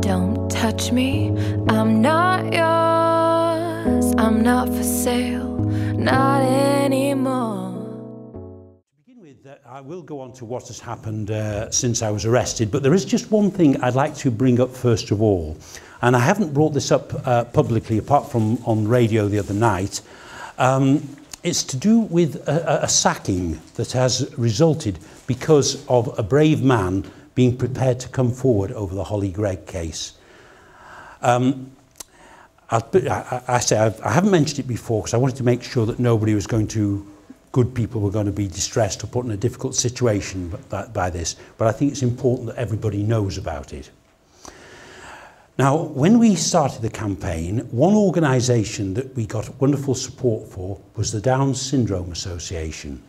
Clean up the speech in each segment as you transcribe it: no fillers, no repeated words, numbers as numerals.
Don't touch me, I'm not yours, I'm not for sale, not anymore. To begin with, I will go on to what has happened since I was arrested, but there is just one thing I'd like to bring up first of all, and I haven't brought this up publicly apart from on radio the other night. It's to do with a sacking that has resulted because of a brave man being prepared to come forward over the Hollie Greig case. I haven't mentioned it before because I wanted to make sure that good people were going to be distressed or put in a difficult situation by this, but I think it's important that everybody knows about it. Now, when we started the campaign, one organisation that we got wonderful support for was the Down Syndrome Association.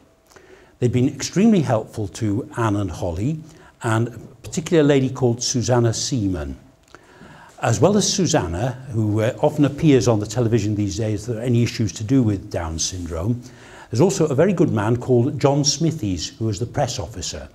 They've been extremely helpful to Anne and Hollie, and particularly a lady called Susanna Seaman. As well as Susanna, who often appears on the television these days if there are any issues to do with Down syndrome, there's also a very good man called John Smithies, who was the press officer.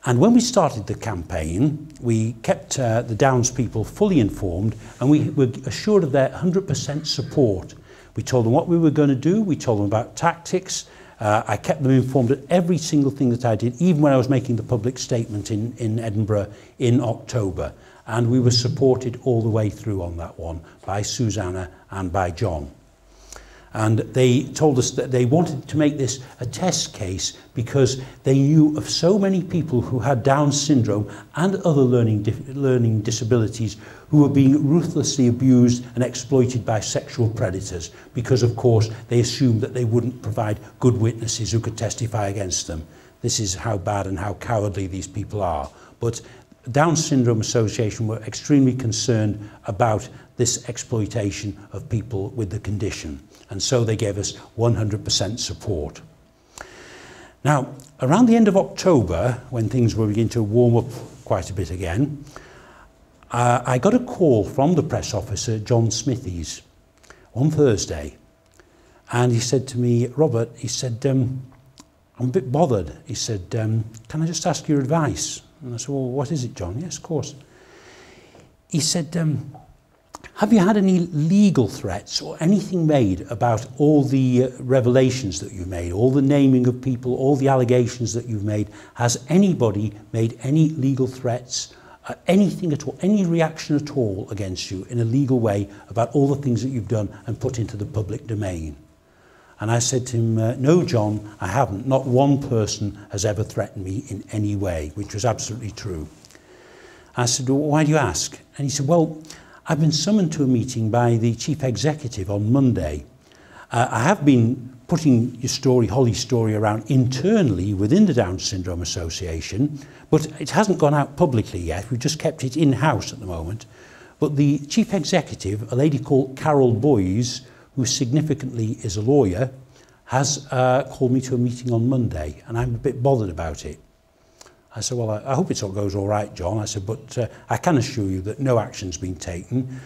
And when we started the campaign, we kept the Downs people fully informed, and we were assured of their 100% support. We told them what we were going to do, we told them about tactics. I kept them informed of every single thing that I did, even when I was making the public statement in Edinburgh in October. And we were supported all the way through on that one by Susanna and by John. And they told us that they wanted to make this a test case because they knew of so many people who had Down syndrome and other learning disabilities who were being ruthlessly abused and exploited by sexual predators because, of course, they assumed that they wouldn't provide good witnesses who could testify against them. This is how bad and how cowardly these people are. But Down Syndrome Association were extremely concerned about this exploitation of people with the condition, and so they gave us 100% support. Now, around the end of October, when things were beginning to warm up quite a bit again, I got a call from the press officer, John Smithies, on Thursday, and he said to me, Robert, he said, I'm a bit bothered. He said, can I just ask your advice? And I said, well, what is it, John? Yes, of course. He said, have you had any legal threats or anything made about all the revelations that you've made, all the naming of people, all the allegations that you've made? Has anybody made any legal threats, anything at all, any reaction at all against you in a legal way about all the things that you've done and put into the public domain? And I said to him, no, John, I haven't. Not one person has ever threatened me in any way, which was absolutely true. I said, well, why do you ask? And he said, well, I've been summoned to a meeting by the chief executive on Monday. I have been putting your story, Hollie's story, around internally within the Down Syndrome Association, but it hasn't gone out publicly yet. We've just kept it in-house at the moment. But the chief executive, a lady called Carol Boyes, who significantly is a lawyer, has called me to a meeting on Monday, and I'm a bit bothered about it. I said, well, I hope it all goes all right, John. I said, but I can assure you that no action's been taken,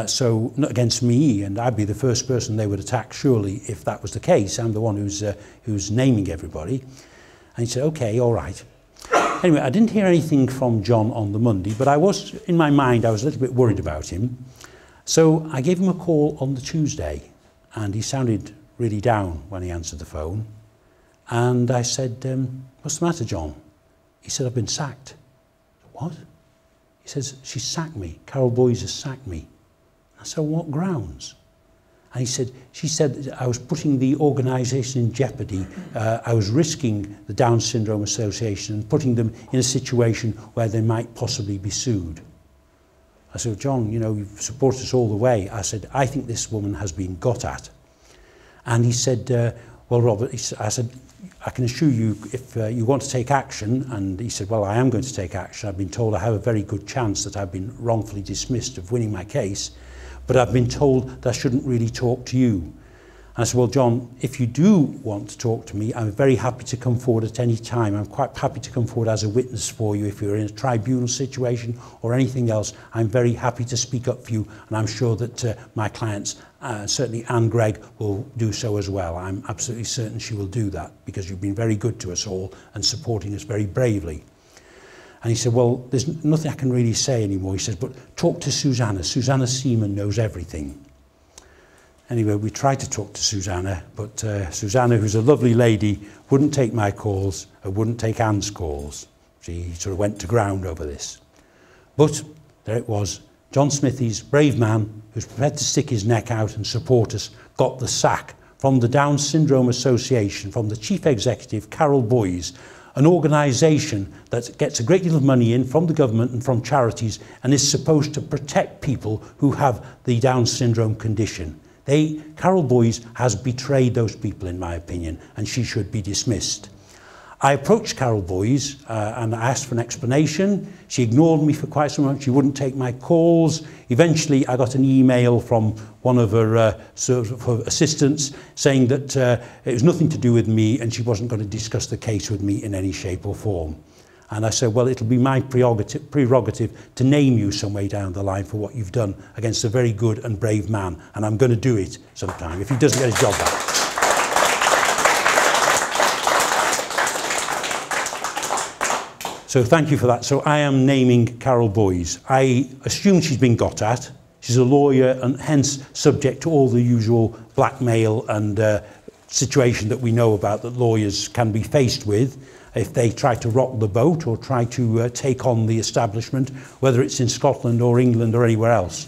so not against me, and I'd be the first person they would attack, surely, if that was the case. I'm the one who's naming everybody. And he said, okay, all right. Anyway, I didn't hear anything from John on the Monday, but in my mind, I was a little bit worried about him. So I gave him a call on the Tuesday, and he sounded really down when he answered the phone. And I said, what's the matter, John? He said, I've been sacked. What? He says, she sacked me. Carol Boyes has sacked me. I said, on what grounds? And he said, she said I was putting the organisation in jeopardy. I was risking the Down Syndrome Association and putting them in a situation where they might possibly be sued. I said, John, you know, you've supported us all the way. I said, I think this woman has been got at. And he said, well, Robert, I said, I can assure you if you want to take action. And he said, well, I am going to take action. I've been told I have a very good chance that I've been wrongfully dismissed of winning my case, but I've been told that I shouldn't really talk to you. And I said, well, John, if you do want to talk to me, I'm very happy to come forward at any time. I'm quite happy to come forward as a witness for you. If you're in a tribunal situation or anything else, I'm very happy to speak up for you. And I'm sure that my clients, certainly Anne Greig, will do so as well. I'm absolutely certain she will do that because you've been very good to us all and supporting us very bravely. And he said, well, there's nothing I can really say anymore. He says, but talk to Susanna. Susanna Seaman knows everything. Anyway, we tried to talk to Susanna, but Susanna, who's a lovely lady, wouldn't take my calls and wouldn't take Anne's calls. She sort of went to ground over this. But there it was. John Smithies, brave man, who's prepared to stick his neck out and support us, got the sack from the Down Syndrome Association, from the chief executive, Carol Boyes, an organisation that gets a great deal of money in from the government and from charities and is supposed to protect people who have the Down syndrome condition. Carol Boyes has betrayed those people, in my opinion, and she should be dismissed. I approached Carol Boyes and I asked for an explanation. She ignored me for quite some time. She wouldn't take my calls. Eventually, I got an email from one of her assistants saying that it was nothing to do with me and she wasn't going to discuss the case with me in any shape or form. And I said, well, it'll be my prerogative to name you some way down the line for what you've done against a very good and brave man. And I'm going to do it sometime if he doesn't get his job back. So thank you for that. So I am naming Carol Boyes. I assume she's been got at. She's a lawyer and hence subject to all the usual blackmail and situation that we know about that lawyers can be faced with if they try to rock the boat or try to take on the establishment, whether it's in Scotland or England or anywhere else.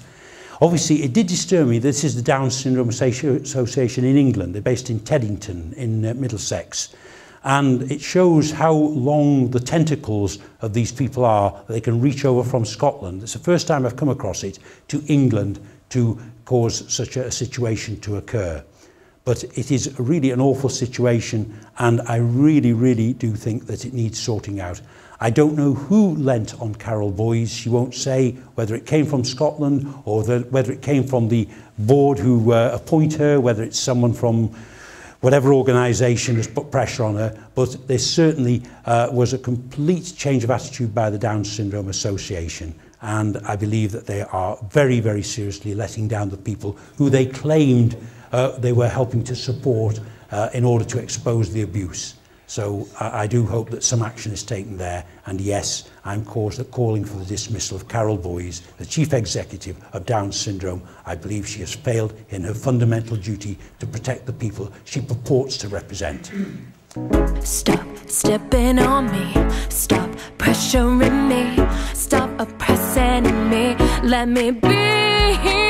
Obviously, it did disturb me. This is the Down Syndrome Association in England. They're based in Teddington in Middlesex. And it shows how long the tentacles of these people are. They can reach over from Scotland. It's the first time I've come across it to England to cause such a situation to occur. But it is really an awful situation, and I really, really do think that it needs sorting out. I don't know who lent on Carol Boyes. She won't say whether it came from Scotland or whether it came from the board who appoint her, whether it's someone from whatever organisation has put pressure on her. But there certainly was a complete change of attitude by the Down Syndrome Association. And I believe that they are very, very seriously letting down the people who they claimed they were helping to support in order to expose the abuse. So I do hope that some action is taken there. And yes, I'm calling for the dismissal of Carol Boyes, the Chief Executive of Down Syndrome. I believe she has failed in her fundamental duty to protect the people she purports to represent. Stop stepping on me, stop pressuring me, stop oppressing me, let me be.